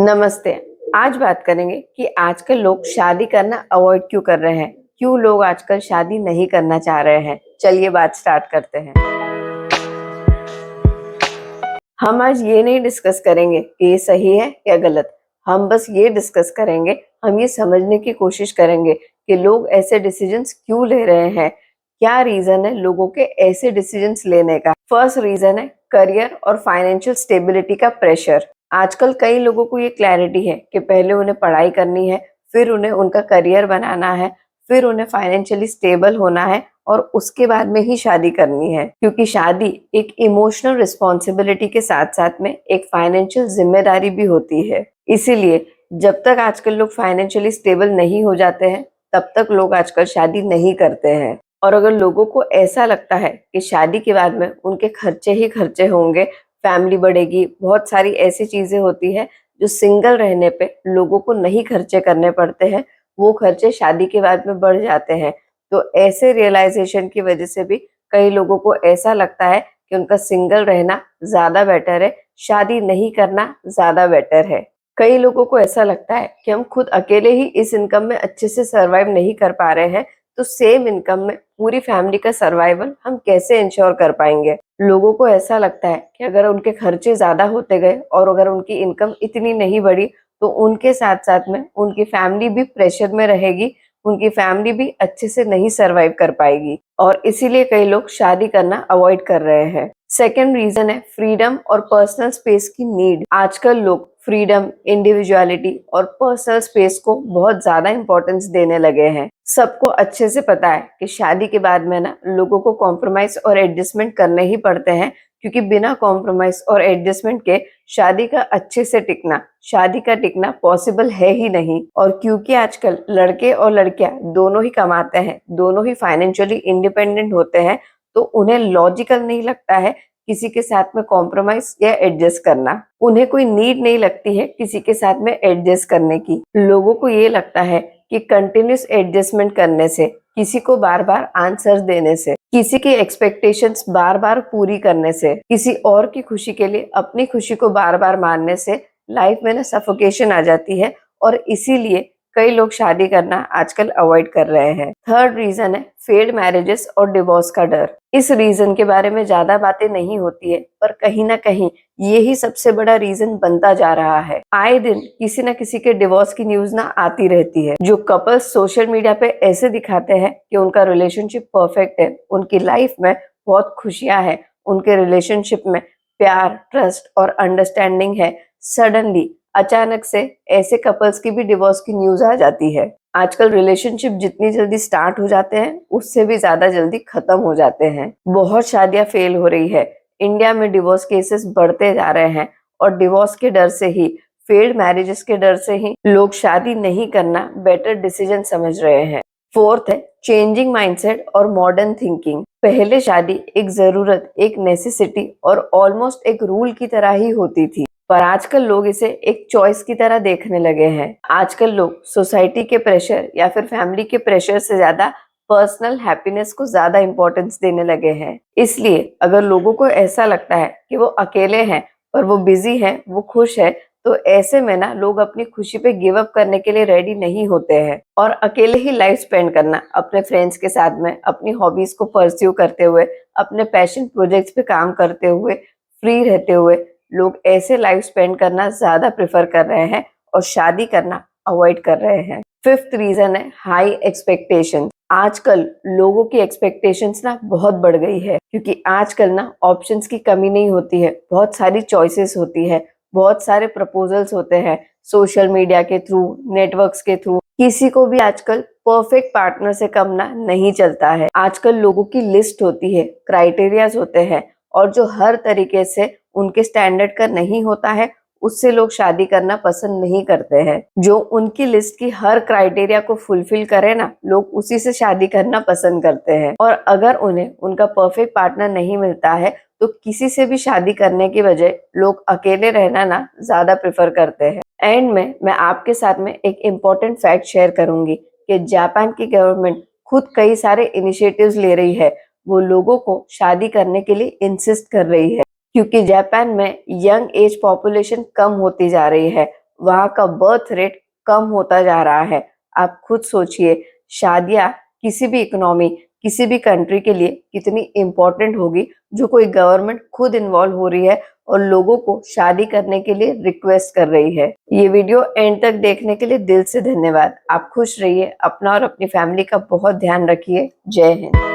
नमस्ते। आज बात करेंगे कि आजकल लोग शादी करना अवॉइड क्यों कर रहे हैं। क्यों लोग आजकल शादी नहीं करना चाह रहे हैं। चलिए बात स्टार्ट करते हैं। हम आज ये नहीं डिस्कस करेंगे कि ये सही है या गलत। हम बस ये डिस्कस करेंगे, हम ये समझने की कोशिश करेंगे कि लोग ऐसे डिसीजंस क्यों ले रहे हैं। क्या रीजन है लोगों के ऐसे डिसीजंस लेने का। फर्स्ट रीजन है करियर और फाइनेंशियल स्टेबिलिटी का प्रेशर। आजकल कई लोगों को ये क्लैरिटी है कि पहले उन्हें पढ़ाई करनी है, फिर उन्हें उनका करियर बनाना है, फिर उन्हें फाइनेंशियली स्टेबल होना है और उसके बाद में ही शादी करनी है। क्योंकि शादी एक इमोशनल रिस्पॉन्सिबिलिटी के साथ साथ में एक फाइनेंशियल जिम्मेदारी भी होती है। इसीलिए जब तक आजकल लोग फाइनेंशियली स्टेबल नहीं हो जाते हैं तब तक लोग आजकल शादी नहीं करते हैं। और अगर लोगों को ऐसा लगता है कि शादी के बाद में उनके खर्चे ही खर्चे होंगे, फैमिली बढ़ेगी, बहुत सारी ऐसी चीजें होती है जो सिंगल रहने पे लोगों को नहीं खर्चे करने पड़ते हैं, वो खर्चे शादी के बाद में बढ़ जाते हैं। तो ऐसे रियलाइजेशन की वजह से भी कई लोगों को ऐसा लगता है कि उनका सिंगल रहना ज्यादा बेटर है, शादी नहीं करना ज्यादा बेटर है। कई लोगों को ऐसा लगता है कि हम खुद अकेले ही इस इनकम में अच्छे से सरवाइव नहीं कर पा रहे हैं, तो सेम इनकम में पूरी फैमिली का सर्वाइवल हम कैसे इंश्योर कर पाएंगे। लोगों को ऐसा लगता है कि अगर उनके खर्चे ज्यादा होते गए और अगर उनकी इनकम इतनी नहीं बढ़ी तो उनके साथ साथ में उनकी फैमिली भी प्रेशर में रहेगी, उनकी फैमिली भी अच्छे से नहीं सरवाइव कर पाएगी और इसीलिए कई लोग शादी करना अवॉइड कर रहे हैं। सेकेंड रीजन है फ्रीडम और पर्सनल स्पेस की नीड। आजकल लोग फ्रीडम, इंडिविजुअलिटी और पर्सनल स्पेस को बहुत ज्यादा इंपॉर्टेंस देने लगे हैं। सबको अच्छे से पता है कि शादी के बाद में ना लोगों को कॉम्प्रोमाइज और एडजस्टमेंट करने ही पड़ते हैं, क्योंकि बिना कॉम्प्रोमाइज और एडजस्टमेंट के शादी का अच्छे से टिकना, शादी का टिकना पॉसिबल है ही नहीं। और क्योंकि आजकल लड़के और लड़कियां दोनों ही कमाते हैं, दोनों ही फाइनेंशियली इंडिपेंडेंट होते हैं, तो उन्हें लॉजिकल नहीं लगता है किसी के साथ में कॉम्प्रोमाइज या एडजस्ट करना। उन्हें कोई नीड नहीं लगती है किसी के साथ में एडजस्ट करने की। लोगों को ये लगता है कि कंटिन्यूस एडजस्टमेंट करने से, किसी को बार बार आंसर्स देने से, किसी की एक्सपेक्टेशंस बार बार पूरी करने से, किसी और की खुशी के लिए अपनी खुशी को बार बार मानने से लाइफ में ना सफोकेशन आ जाती है और इसीलिए कई लोग शादी करना आजकल अवॉइड कर रहे हैं। थर्ड रीजन है फेल्ड मैरिजेस और डिवोर्स का डर। इस रीजन के बारे में ज्यादा बातें नहीं होती है, पर कहीं ना कहीं यही सबसे बड़ा रीजन बनता जा रहा है। आए दिन किसी न किसी के डिवोर्स की न्यूज ना आती रहती है। जो कपल्स सोशल मीडिया पे ऐसे दिखाते हैं कि उनका रिलेशनशिप परफेक्ट है, उनकी लाइफ में बहुत खुशियां हैं, उनके रिलेशनशिप में प्यार, ट्रस्ट और अंडरस्टैंडिंग है, सडनली अचानक से ऐसे कपल्स की भी डिवोर्स की न्यूज आ जाती है। आजकल रिलेशनशिप जितनी जल्दी स्टार्ट हो जाते हैं उससे भी ज्यादा जल्दी खत्म हो जाते हैं। बहुत शादियां फेल हो रही है। इंडिया में डिवोर्स केसेस बढ़ते जा रहे हैं और डिवोर्स के डर से ही, फेल्ड मैरिजेस के डर से ही लोग शादी नहीं करना बेटर डिसीजन समझ रहे हैं। फोर्थ है चेंजिंग माइंडसेट और मॉडर्न थिंकिंग। पहले शादी एक जरूरत, एक नेसेसिटी और ऑलमोस्ट एक रूल की तरह ही होती थी, पर आजकल लोग इसे एक चॉइस की तरह देखने लगे हैं। आजकल लोग सोसाइटी के प्रेशर या फिर फैमिली के प्रेशर से ज्यादा पर्सनल हैप्पीनेस को ज्यादा इंपॉर्टेंस देने लगे हैं। इसलिए अगर लोगों को ऐसा लगता है कि वो अकेले हैं और वो बिजी हैं, वो खुश है, तो ऐसे में ना लोग अपनी खुशी पे गिव अप करने के लिए रेडी नहीं होते हैं और अकेले ही लाइफ स्पेंड करना, अपने फ्रेंड्स के साथ में अपनी हॉबीज को परस्यू करते हुए, अपने पैशन प्रोजेक्ट्स पे काम करते हुए, फ्री रहते हुए लोग ऐसे लाइफ स्पेंड करना ज्यादा प्रेफर कर रहे हैं और शादी करना अवॉइड कर रहे हैं। फिफ्थ रीजन है हाई एक्सपेक्टेशन। आजकल लोगों की एक्सपेक्टेशंस ना बहुत बढ़ गई है, क्योंकि आजकल ना ऑप्शंस की कमी नहीं होती है, बहुत सारी चॉइसेस होती है, बहुत सारे प्रपोजल्स होते हैं सोशल मीडिया के थ्रू, नेटवर्क्स के थ्रू। किसी को भी आजकल परफेक्ट पार्टनर से कम ना नहीं चलता है। आजकल लोगों की लिस्ट होती है, क्राइटेरियाज होते हैं और जो हर तरीके से उनके स्टैंडर्ड का नहीं होता है उससे लोग शादी करना पसंद नहीं करते हैं। जो उनकी लिस्ट की हर क्राइटेरिया को फुलफिल करे ना, लोग उसी से शादी करना पसंद करते हैं। और अगर उन्हें उनका परफेक्ट पार्टनर नहीं मिलता है तो किसी से भी शादी करने की बजाय लोग अकेले रहना ना ज्यादा प्रेफर करते हैं। एंड में मैं आपके साथ में एक इम्पोर्टेंट फैक्ट शेयर करूंगी कि जापान की गवर्नमेंट खुद कई सारे इनिशिएटिव्स ले रही है। वो लोगों को शादी करने के लिए इंसिस्ट कर रही है, क्योंकि जापान में यंग एज पॉपुलेशन कम होती जा रही है। वहाँ का बर्थ रेट कम होता जा रहा है। आप खुद सोचिए, शादियाँ किसी भी इकोनॉमी, किसी भी कंट्री के लिए कितनी इम्पोर्टेंट होगी, जो कोई गवर्नमेंट खुद इन्वॉल्व हो रही है और लोगों को शादी करने के लिए रिक्वेस्ट कर रही है। ये वीडियो एंड तक देखने के लिए दिल से धन्यवाद। आप खुश रहिए, अपना और अपनी फैमिली का बहुत ध्यान रखिए। जय हिंद।